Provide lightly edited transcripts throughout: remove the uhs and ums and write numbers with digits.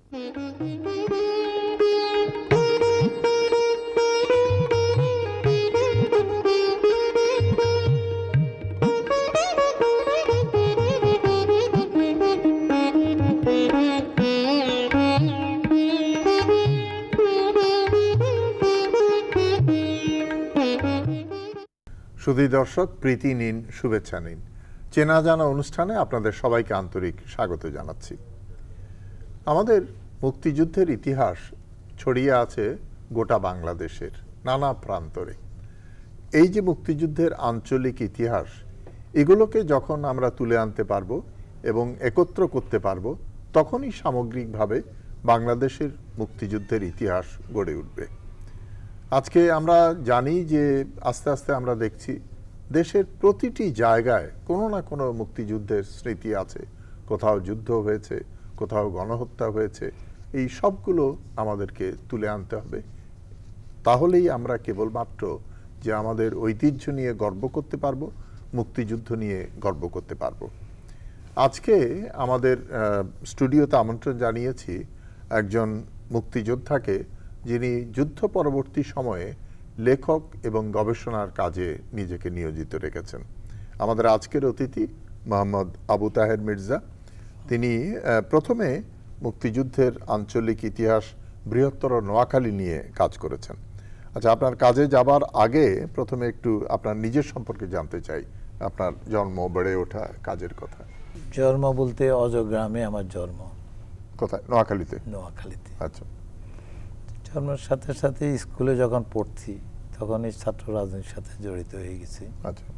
শুধু দর্শক, প্রীতি নিন, শুভেচ্ছা নিন। চেনা জানা অনুষ্ঠানে আপনাদের সবাইকে আন্তরিক স্বাগত জানাচ্ছি। আমাদের মুক্তিযুদ্ধের ইতিহাস ছড়িয়ে আছে গোটা বাংলাদেশের নানা প্রান্তরে। এই যে মুক্তিযুদ্ধের আঞ্চলিক ইতিহাস, এগুলোকে যখন আমরা তুলে আনতে পারবো এবং একত্র করতে পারবো, তখনই সামগ্রিকভাবে বাংলাদেশের মুক্তিযুদ্ধের ইতিহাস গড়ে উঠবে। আজকে আমরা জানি যে আস্তে আস্তে আমরা দেখছি দেশের প্রতিটি জায়গায় কোনো না কোনো মুক্তিযুদ্ধের স্মৃতি আছে। কোথাও যুদ্ধ হয়েছে, কোথাও গণহত্যা হয়েছে। এই সবগুলো আমাদেরকে তুলে আনতে হবে। তাহলেই আমরা কেবলমাত্র যে আমাদের ঐতিহ্য নিয়ে গর্ব করতে পারবো, মুক্তিযুদ্ধ নিয়ে গর্ব করতে পারবো। আজকে আমাদের স্টুডিওতে আমন্ত্রণ জানিয়েছি একজন মুক্তিযোদ্ধাকে, যিনি যুদ্ধ পরবর্তী সময়ে লেখক এবং গবেষণার কাজে নিজেকে নিয়োজিত রেখেছেন। আমাদের আজকের অতিথি মোহাম্মদ আবু তাহের মির্জা। তিনি প্রথমে মুক্তিযুদ্ধের আঞ্চলিক ইতিহাস বৃহত্তর নোয়াখালী নিয়ে কাজ করেছেন। আচ্ছা, আপনার কাজে যাবার আগে প্রথমে একটু আপনার নিজের সম্পর্কে জানতে চাই। আপনার জন্ম, বেড়ে ওঠা, কাজের কথা। জন্ম বলতে অজগ্রামে আমার জন্ম। কোথায়? নোয়াখালীতে? নোয়াখালীতে। আচ্ছা। জন্মের সাথে সাথে স্কুলে যখন পড়ছি তখন এই ছাত্র রাজনীতির সাথে জড়িত হয়ে গেছি। আচ্ছা।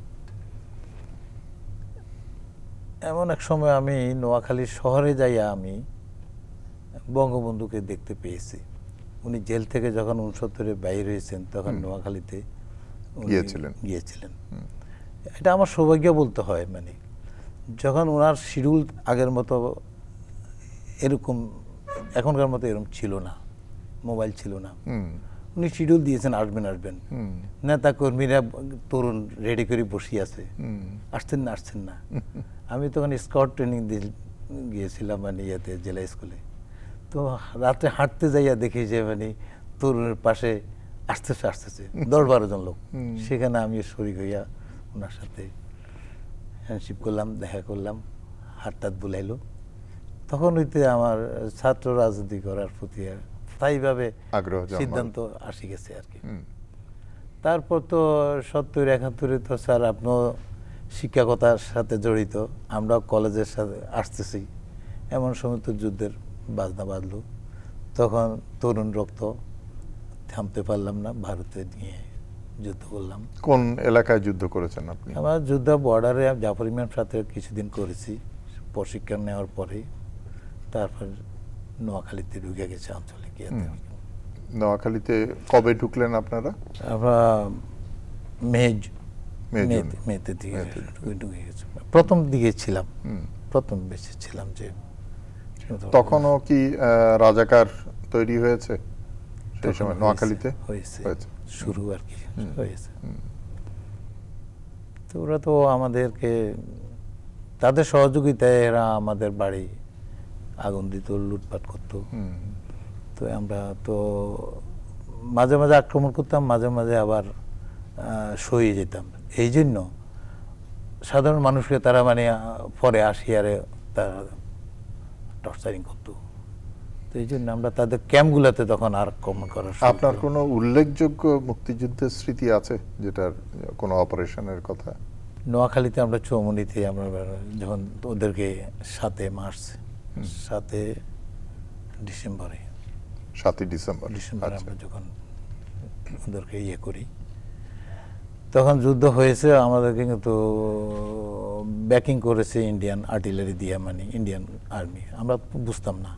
এমন এক সময় আমি নোয়াখালী শহরে যাইয়া আমি বঙ্গবন্ধুকে দেখতে পেয়েছি। উনি জেল থেকে যখন 69-এ বাইর হয়েছেন তখন নোয়াখালীতে গিয়েছিলেন। এটা আমার সৌভাগ্য বলতে হয়। মানে যখন ওনার শিডিউল আগের মতো এরকম, এখনকার মতো এরকম ছিল না, মোবাইল ছিল না, উনি শিডিউল দিয়েছেন আসবেন। নেতা কর্মীরা তরুণ রেডি করে বসিয়ে আছে, আসছেন না। আমি তখন স্কাউট ট্রেনিং গিয়েছিলাম মানে ইয়েতে, জেলা স্কুলে। তো রাত্রে হাঁটতে যাইয়া দেখি যে মানে তরুণের পাশে আসতেছে 10-12 জন লোক। সেখানে আমি শরীক হইয়া ওনার সাথে হ্যান্ডশিপ করলাম, দেখা করলাম, হাত বুলাইলো। তখন হইতে আমার ছাত্র রাজনীতি করার প্রতি স্থায়ীভাবে সিদ্ধান্ত আসি গেছে আর কি। তারপর তো 70-71 তো স্যার আপনিও শিক্ষকতার সাথে জড়িত, আমরা কলেজের সাথে আসতেছি। এমন সময় তো যুদ্ধের বাজনা বাজলো। তখন তরুণ রক্ত, থামতে পারলাম না, ভারতে নিয়ে যুদ্ধ করলাম। কোন এলাকায় যুদ্ধ করেছেন আপনি? আমার যুদ্ধ বর্ডারে জাফর ইমামের সাথে কিছুদিন করেছি প্রশিক্ষণ নেওয়ার পরে। তারপর নোয়াখালীতে ঢুকে গেছে আঞ্চলিক। নোয়াখালীতে কবে ঢুকলেন আপনারা? আমরা মেতে দিকে ঢুকে গেছে। প্রথম দিকে ছিলাম, প্রথম বেঁচে ছিলাম। যে তখনও কি রাজাকার তৈরি হয়েছে সেই সময় নোয়াখালীতে? হয়েছে, শুরু আর কি হয়েছে। তো ওরা তো আমাদেরকে, তাদের সহযোগিতায় এরা আমাদের বাড়ি আগুন দিত, লুটপাট করত। তো আমরা তো মাঝে মাঝে আক্রমণ করতাম, মাঝে মাঝে আবার সয়ে যেতাম। এই জন্য সাধারণ মানুষকে তারা মানে পরে আসিয়ারে তারা টর্চারিং করতো। তো এই জন্য আমরা তাদের ক্যাম্পগুলোতে তখন আর আক্রমণ করার। আপনার কোনো উল্লেখযোগ্য মুক্তিযুদ্ধের স্মৃতি আছে যেটার কোনো অপারেশনের কথা? নোয়াখালীতে আমরা চৌমনিতে আমরা যখন ওদেরকে 7 মার্চ 7 ডিসেম্বরে আমরা যখন ওদেরকে ইয়ে করি, তখন যুদ্ধ হয়েছে। আমাদেরকে কিন্তু ব্যাকিং করেছে ইন্ডিয়ান আর্টিলারি দিয়ে, মানে ইন্ডিয়ান আর্মি। আমরা বুঝতাম না,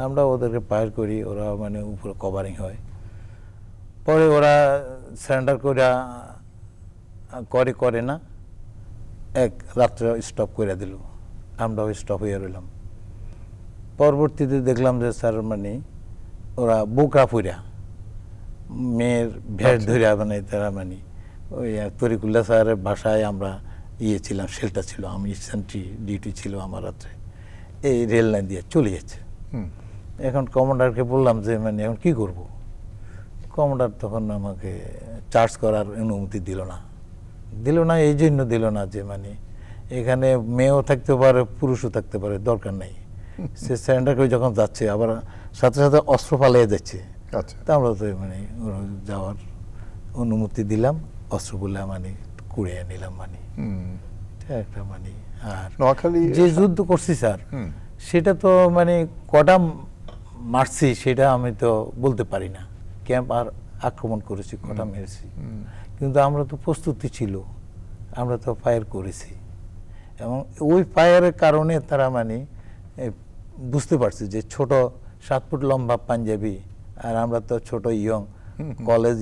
আমরা ওদেরকে ফায়ার করি, ওরা মানে উপরে কভারিং হয়। পরে ওরা সারেন্ডার করে না, এক রাত্রে স্টপ করে দিল। আমরাও স্টপ হয়ে রইলাম। পরবর্তীতে দেখলাম যে স্যার মানে ওরা বোকা পুরা মেয়ের ভেট ধরিয়া মানে তারা মানে ওই তরিকুল্লাহ স্যারের বাসায় আমরা ছিলাম, শেল্টার ছিল, আমি সেন্ট্রি ডিউটি ছিল আমার রাত্রে। এই রেল লাইন দিয়ে চলে যাচ্ছে। এখন কমান্ডারকে বললাম যে মানে এখন কি করব। কমান্ডার তখন আমাকে চার্জ করার অনুমতি দিল না। এই জন্য দিল না যে মানে এখানে মেয়েও থাকতে পারে, পুরুষও থাকতে পারে, দরকার নেই। সে সারেন্ডার করে যখন যাচ্ছে আবার সাথে সাথে অস্ত্র পালিয়ে যাচ্ছে। তা আমরা তো মানে যাওয়ার অনুমতি দিলাম, অস্ত্রগুলা মানে কুড়িয়ে নিলাম। মানে একটা মানে আর যে যুদ্ধ করছি স্যার, সেটা তো মানে কটা মারছি সেটা আমি তো বলতে পারি না। ক্যাম্প আর আক্রমণ করেছি, কটা মেরেছি, কিন্তু আমরা তো প্রস্তুতি ছিল, আমরা তো ফায়ার করেছি। এবং ওই ফায়ারের কারণে তারা মানে বুঝতে পারছে যে ছোট 7 ফুট লম্বা পাঞ্জাবি, আর আমরা তো ছোট young college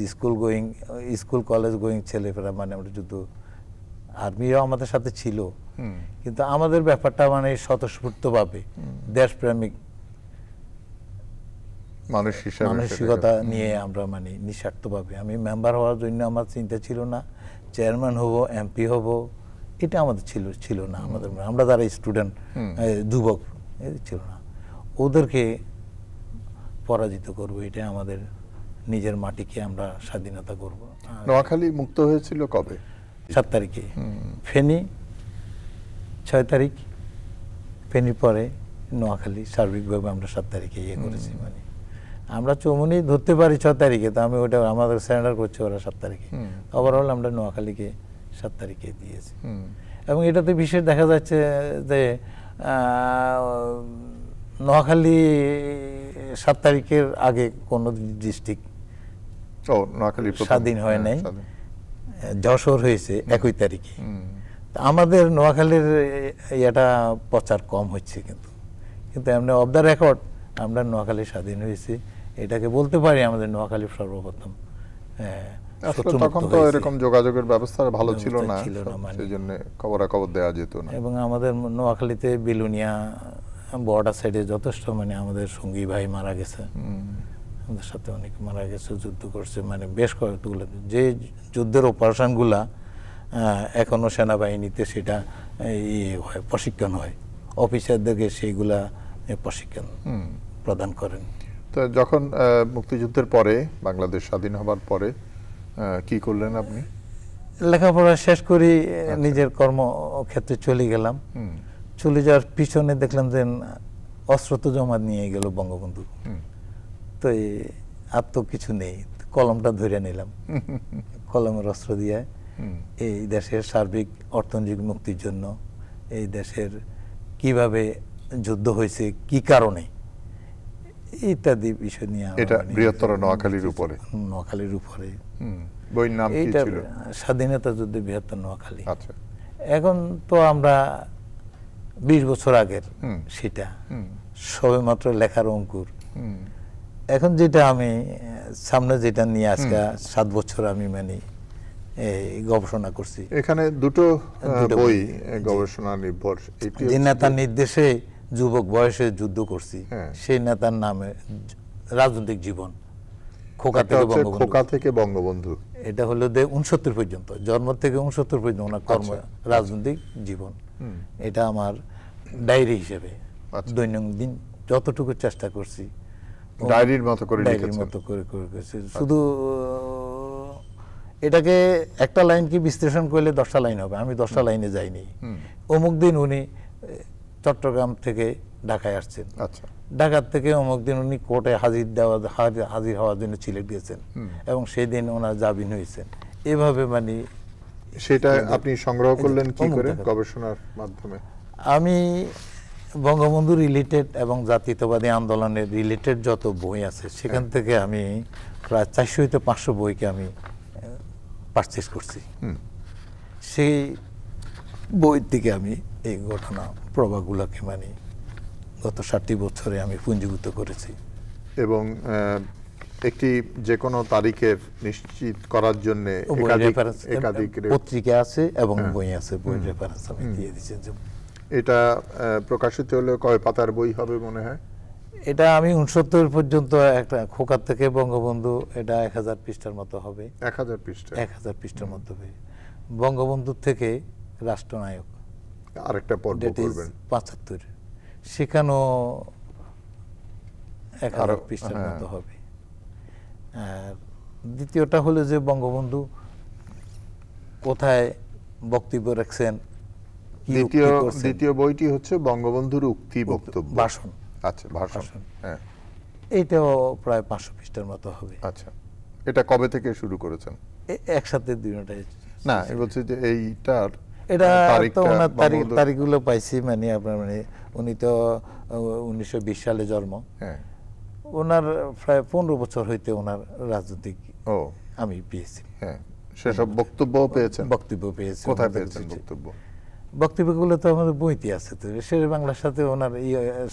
school college going ছেলেপেরা, মানে আমরা যুদ্ধ, আর্মিও আমাদের সাথে ছিল, কিন্তু আমাদের ব্যাপারটা মানে স্বতঃস্ফূর্তভাবে দেশপ্রেমিক মানসিকতা নিয়ে আমরা মানে নিঃস্বার্থভাবে, আমি মেম্বার হওয়ার জন্য আমার চিন্তা ছিল না, চেয়ারম্যান হব, এমপি হব, এটা আমাদের ছিল না। আমরা যারা স্টুডেন্ট যুবক ছিল না, ওদেরকে পরাজিত করব, এটা আমাদের নিজের মাটিকে আমরা স্বাধীনতা করব। নোয়াখালী মুক্ত হয়েছিল কবে? 7 তারিখে। ফেনী 6 তারিখ, ফেনীর পরে নোয়াখালী সার্বিকভাবে আমরা 7 তারিখে ইয়ে করেছি। মানে আমরা চৌমুনি ধরতে পারি 6 তারিখে, তো আমি ওটা আমাদের সারেন্ডার করছে ওরা 7 তারিখে। ওভারঅল আমরা নোয়াখালীকে 7 তারিখে দিয়েছি। এবং এটাতে বিশেষ দেখা যাচ্ছে যে নোয়াখালী 7 তারিখের আগে কোনো ডিস্ট্রিক্ট স্বাধীন হয় নাই, যশোর হয়েছে 21 তারিখে। আমাদের নোয়াখালীর এটা প্রচার কম হচ্ছে, কিন্তু এমনি অফ দ্য রেকর্ড আমরা নোয়াখালী স্বাধীন হয়েছি, এটাকে বলতে পারি আমাদের নোয়াখালী সর্বপ্রথম। তখন তো এরকম যোগাযোগের ব্যবস্থা ভালো ছিল না, সেজন্য খবরাখবর দেওয়া যেত না। এবং আমাদের নোয়াখালীতে বিলুনিয়া বর্ডার সাইডে যথেষ্ট মানে আমাদের সঙ্গী ভাই মারা গেছে, আমাদের সাথে অনেক মারা গেছে, যুদ্ধ করছে, মানে বেশ কয়েকগুলো যে যুদ্ধের অপারেশনগুলা এখনো সেনাবাহিনীতে সেটা হয়, প্রশিক্ষণ হয়, অফিসারদেরকে সেইগুলা প্রশিক্ষণ প্রদান করেন। তো যখন মুক্তিযুদ্ধের পরে, বাংলাদেশ স্বাধীন হবার পরে কি করলেন আপনি? লেখাপড়া শেষ করি, নিজের কর্মক্ষেত্রে চলে গেলাম। চলে যাওয়ার পিছনে দেখলাম যে অস্ত্র তো জমা নিয়ে গেল বঙ্গবন্ধু, তো আর তো কিছু নেই, কলমটা ধরে নিলাম, কলমের অস্ত্র দিয়ে এই দেশের সার্বিক অর্থনৈতিক মুক্তির জন্য, এই দেশের কিভাবে যুদ্ধ হয়েছে, কি কারণে, ইত্যাদি বিষয় নিয়ে এটা বৃহত্তর নোয়াখালীর উপরে বইয়ের নাম কি ছিল? স্বাধীনতা যুদ্ধে বৃহত্তর নোয়াখালী। আচ্ছা, এখন তো আমরা 20 বছর আগের সেটা সবে মাত্র লেখার অঙ্কুর। এখন যেটা আমি সামনে যেটা নিয়ে আজকে 7 বছর আমি মানে গবেষণা করছি, এখানে দুটো বই গবেষণা নির্ভর। যে নেতার নির্দেশে যুবক বয়সে যুদ্ধ করছি, সেই নেতার নামে রাজনৈতিক জীবন, খোকা থেকে বঙ্গবন্ধু, এটা হলো 69 পর্যন্ত, জন্ম থেকে 69 পর্যন্ত ওনার কর্ম রাজনৈতিক জীবন। এটা আমার ডায়েরি হিসেবে দৈনন্দিন যতটুকু চেষ্টা করছি ডায়েরির মতো করে করেছি। শুধু এটাকে একটা লাইন কি বিশ্লেষণ করলে 10টা লাইন হবে, আমি 10টা লাইনে যাইনি। অমুক দিন উনি চট্টগ্রাম থেকে ঢাকায় আসছেন, ঢাকা থেকে অমুক দিন উনি কোর্টে হাজির হওয়ার জন্য সিলেট গেছেন, এবং সেই দিন ওনার জামিন হয়েছেন। এভাবে মানে সেটা আপনি সংগ্রহ করলেন কি করে গবেষণার মাধ্যমে? আমি বঙ্গবন্ধু রিলেটেড এবং জাতীয়তাবাদী আন্দোলনের রিলেটেড যত বই আছে সেখান থেকে আমি প্রায় 400 থেকে 500 বইকে আমি পারচেজ করছি। সেই বই থেকে আমি এই ঘটনা প্রবাহগুলোকে মানে গত 60 বছরে আমি পুঞ্জীভূত করেছি। এবং একটি যে কোনো তারিখের নিশ্চিত করার জন্য একাধিক পত্রিকা আছে এবং বই আছে, বই রেফারেন্স আমি দিয়ে দিচ্ছি। এটা প্রকাশিত হলে কয় পাতার বই হবে মনে হয়? এটা আমি 69 পর্যন্ত একটা খোকা থেকে বঙ্গবন্ধু, এটা 1000 পৃষ্ঠার মতো হবে। 1000 পৃষ্ঠা? 1000 পৃষ্ঠার মতো হবে। বঙ্গবন্ধু থেকে রাষ্ট্রনায়ক আরেকটা পর্ব করবেন 75, সেখানেও 1000 পৃষ্ঠার মতো হবে। আর দ্বিতীয়টা হলো যে বঙ্গবন্ধু কোথায় বক্তব্য রাখছেন, দ্বিতীয় বইটি হচ্ছে বঙ্গবন্ধুর উক্তি বক্তব্য, ভাষণ। আচ্ছা, ভাষণ। হ্যাঁ, এইটাও প্রায় 500 পৃষ্ঠার মতো হবে। আচ্ছা, এটা কবে থেকে শুরু করেছেন? একসাথে দুইটাই না, আমি বলছি যে এইটার এটা তো ওনার তারিখগুলো পাইছি, মানে আপনার মানে উনি তো 1920 সালে জন্ম। হ্যাঁ, ওনার প্রায় 15 বছর হইতে ওনার রাজনৈতিক আমি পেয়েছি। হ্যাঁ, সেসব বক্তব্য পেয়েছেন? বক্তব্য পেয়েছি। কোথায় পেয়েছেন বক্তব্য? বক্তব্যগুলো তো আমাদের বইতে আছে। তো শেরে বাংলার সাথে ওনার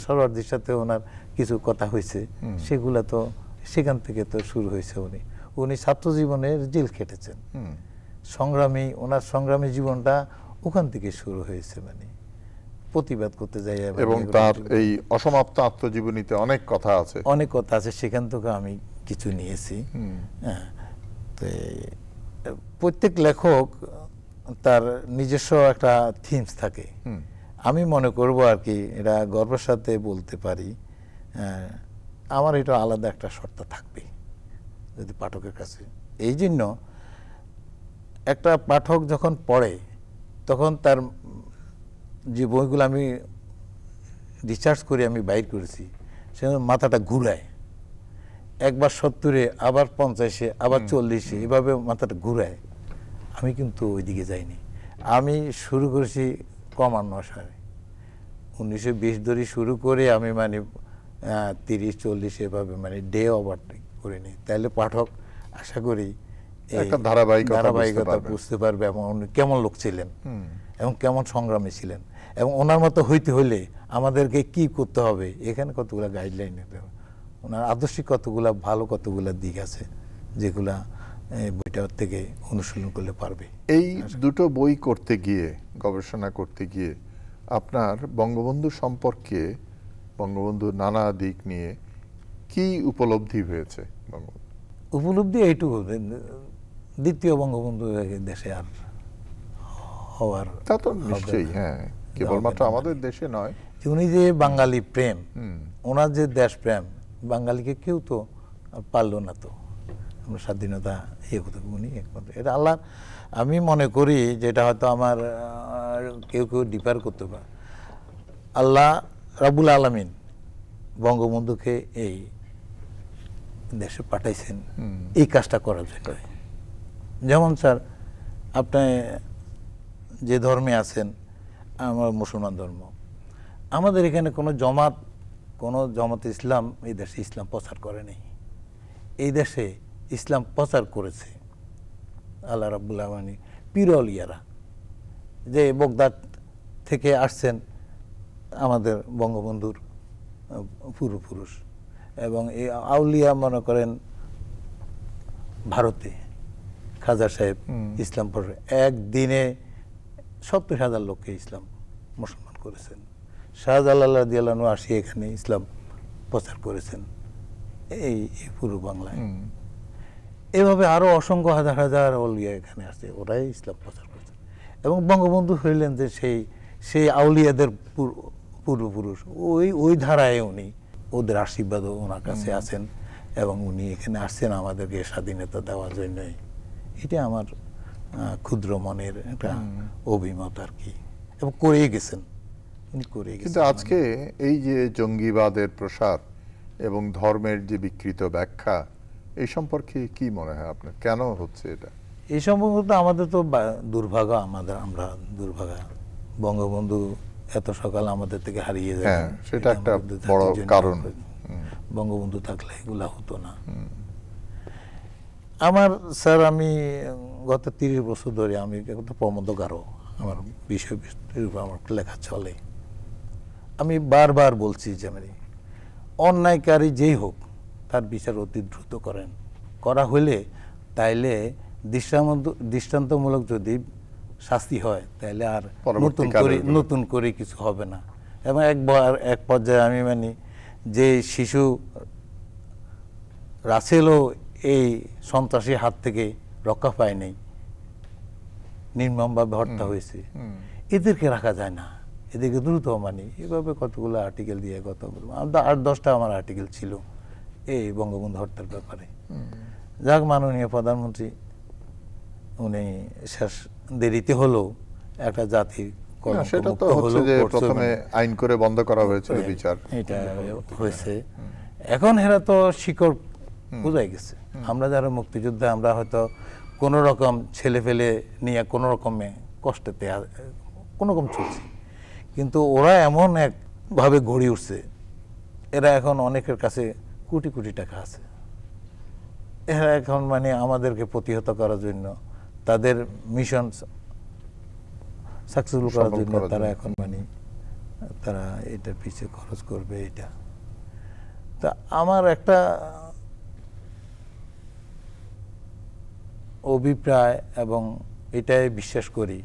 সরওয়ার্দির সাথে ওনার কিছু কথা হয়েছে, সেগুলা তো সেখান থেকে তো শুরু হয়েছে। উনি ছাত্র জীবনের জেল খেটেছেন, সংগ্রামী, ওনার সংগ্রামী জীবনটা ওখান থেকে শুরু হয়েছে, মানে প্রতিবাদ করতে যাই। এবং তার এই অসমাপ্ত আত্মজীবনীতে অনেক কথা আছে, অনেক কথা আছে, সেখান থেকে আমি কিছু নিয়েছি। হ্যাঁ, তো প্রত্যেক লেখক তার নিজস্ব একটা থিমস থাকে। আমি মনে করব আর কি, এটা গর্বের সাথে বলতে পারি, আমার এটা আলাদা একটা সত্তা থাকবে যদি পাঠকের কাছে। এই জন্য একটা পাঠক যখন পড়ে তখন তার যে বইগুলো আমি রিসার্চ করে আমি বাইর করেছি, সে মাথাটা ঘুরায়, একবার 70-এ, আবার 50-এ, আবার 40-এ, এভাবে মাথাটা ঘুরায়। আমি কিন্তু ওইদিকে যাইনি। আমি শুরু করেছি ক্রমান্বয়ে সালে 1920 ধরে শুরু করে আমি মানে 30-40 এভাবে মানে ডে ওভারটেক করিনি। তাহলে পাঠক আশা করি একটা ধারাবাহিকতা বুঝতে পারবে এবং উনি কেমন লোক ছিলেন এবং কেমন সংগ্রামী ছিলেন, এবং ওনার মতো হইতে হলে আমাদেরকে কি করতে হবে, এখানে কতগুলো গাইডলাইন দিতে হবে। ওনার আদর্শিক কতগুলা ভালো কতগুলা দিক আছে যেগুলা বইটা থেকে অনুশীলন করলে পারবে। এই দুটো বই করতে গিয়ে, গবেষণা করতে গিয়ে আপনার বঙ্গবন্ধু সম্পর্কে, বঙ্গবন্ধুর নানা দিক নিয়ে কি উপলব্ধি হয়েছে? উপলব্ধি এইটুকু, দ্বিতীয় বঙ্গবন্ধু দেশে আর হওয়ার, তা তো নিশ্চয়ই, হ্যাঁ, কেবলমাত্র আমাদের দেশে নয়। উনি যে বাঙালি প্রেম, ওনার যে দেশ প্রেম, বাঙালিকে কেউ তো পারল না। তো আমরা স্বাধীনতা উনি একমাত্র, এটা আল্লাহ। আমি মনে করি যেটা হয়তো আমার কেউ কেউ ডিফার করতে পারে, আল্লাহ রাব্বুল আলামিন বঙ্গবন্ধুকে এই দেশে পাঠাইছেন এই কাজটা করার জন্য। যেমন স্যার, আপনি যে ধর্মে আছেন, আমার মুসলমান ধর্ম, আমাদের এখানে কোনো জমাত ইসলাম এই দেশে ইসলাম প্রচার করে নেই। এই দেশে ইসলাম প্রচার করেছে আল্লাহ রাব্বুল আলামিন পীর আউলিয়ারা, যে বগদাদ থেকে আসছেন আমাদের বঙ্গবন্ধুর পূর্বপুরুষ, এবং এই আউলিয়া মনে করেন ভারতে খাজা সাহেব ইসলাম একদিনে 70,000 লোককে ইসলাম মুসলমান করেছেন। শাহজালাল রাদিয়াল্লাহু আনহু আসি এখানে ইসলাম প্রচার করেছেন এই পূর্ব বাংলায়। এভাবে আরো অসংখ্য হাজার হাজার আউলিয়া এখানে আসছে, ওরাই ইসলাম প্রচার করেছেন। এবং বঙ্গবন্ধু হইলেন যে সেই আউলিয়াদের পূর্বপুরুষ, ওই ধারায় উনি, ওদের আশীর্বাদও ওনার কাছে আছেন, এবং উনি এখানে আসছেন আমাদেরকে স্বাধীনতা দেওয়ার জন্যই। এটা আমার ক্ষুদ্র মনের একটা অভিমত আর কি, এবং করেই গেছেন উনি, করে গেছেন। কিন্তু আজকে এই যে জঙ্গিবাদের প্রসার এবং ধর্মের যে বিকৃত ব্যাখ্যা, এই সম্পর্কে কি মনে হয় আপনার, কেন হচ্ছে এটা? এই সম্পর্কে আমাদের তো দুর্ভাগ্য, আমরা দুর্ভাগা। বঙ্গবন্ধু এত সকাল আমাদের থেকে হারিয়ে যায়, সেটা একটা বড় কারণ। বঙ্গবন্ধু থাকলে এগুলা হতো না। আমার স্যার, আমি গত 30 বছর ধরে আমি একটা প্রবন্ধকারও, আমার বিষয়বস্তুর উপর আমার লেখা চলে। আমি বারবার বলছি যে অন্যায়কারী যেই হোক তার বিচার অতি দ্রুত করা হলে, তাইলে দৃষ্টান্তমূলক যদি শাস্তি হয়, তাইলে আর নতুন করে কিছু হবে না। এবং এক পর্যায়ে আমি যে শিশু রাসেলও এই সন্ত্রাসী হাত থেকে রক্ষা পায় নাই, নির্মমভাবে হত্যা হয়েছে, এদেরকে রাখা যায় না, এদেরকে দ্রুত এভাবে কতগুলো আর্টিকেল দিয়ে 8-10টা আমার আর্টিকেল ছিল এই বঙ্গবন্ধু হত্যার ব্যাপারে। যাক, মাননীয় প্রধানমন্ত্রী উনি শেষ দেরিতে হলেও একটা জাতির সেটা তো হচ্ছে যে প্রথমে আইন করে বন্ধ করা হয়েছিল বিচার, এটা হয়েছে। এখন এরা তো শিকড় বুঝাই গেছে। আমরা যারা মুক্তিযোদ্ধা আমরা হয়তো কোনো রকম ছেলে ফেলে নিয়ে কোনো রকমে কষ্টেতে কোনো রকম চলছি, কিন্তু ওরা এমন একভাবে গড়ে উঠছে, এরা এখন অনেকের কাছে কোটি কোটি টাকা আছে। এরা এখন মানে আমাদেরকে প্রতিহত করার জন্য, তাদের মিশন সাকসেসফুল করার জন্য তারা এখন মানে তারা এটার পিছিয়ে খরচ করবে। এটা তা আমার একটা অভিপ্রায় এবং এটাই বিশ্বাস করি,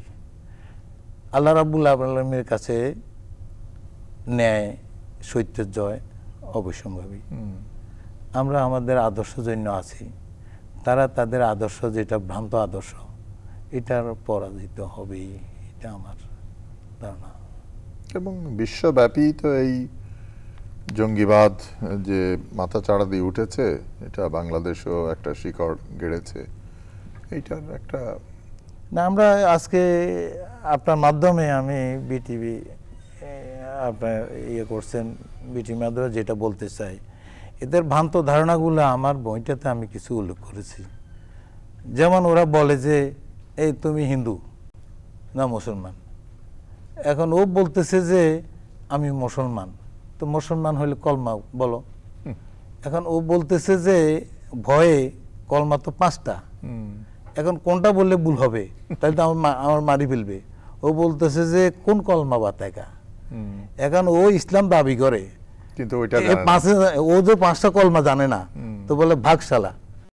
আল্লাহ রাব্বুল আলামিনের কাছে ন্যায় সত্যের জয় অবশ্যম্ভাবী। আমরা আমাদের আদর্শ জন্য আছি, তারা তাদের আদর্শ যেটা ভ্রান্ত আদর্শ এটার পরাজিত হবেই, এটা আমার ধারণা। এবং বিশ্বব্যাপী তো এই জঙ্গিবাদ যে মাথা চাড়া দিয়ে উঠেছে, এটা বাংলাদেশেও একটা শিকড় গেড়েছে। এইটার একটা না, আমরা আজকে আপনার মাধ্যমে আমি বিটিভি আপনার করছেন, বিটিভির মাধ্যমে যেটা বলতে চাই, এদের ভ্রান্ত ধারণাগুলো আমার বইটাতে আমি কিছু উল্লেখ করেছি। যেমন ওরা বলে যে এই তুমি হিন্দু না মুসলমান, এখন ও বলতেছে যে আমি মুসলমান, তো মুসলমান হলে কলমা বলো। এখন ও বলতেছে যে ভয়ে কলমা তো 5টা, এখন কোনটা বললে ভুল হবে, তাহলে তো আমার মারি ফেলবে। ও বলতেছে যে কোন কলমা বাতাকা, এখন ও ইসলাম দাবি করে, কিন্তু ও যে 5টা কলমা জানে না, তো বলে ভাগশালা।